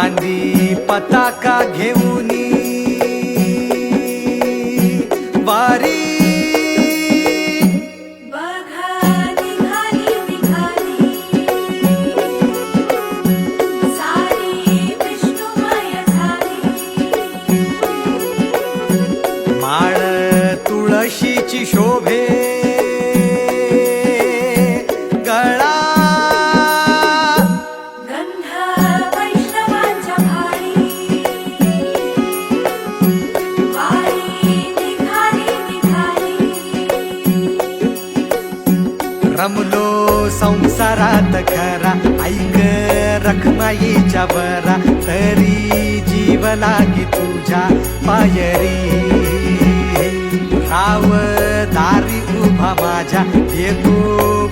खांदी पताका घेऊनी वारी माळ तुळशीची शोभे गळा गंध वैष्णवांच्या भारी वारी निघाली रमलो संसारात खरा ऐक रखमाईच्या बरा तरी जीव लागी तुझ्या पायरी राव दारी उभा माझ्या येतो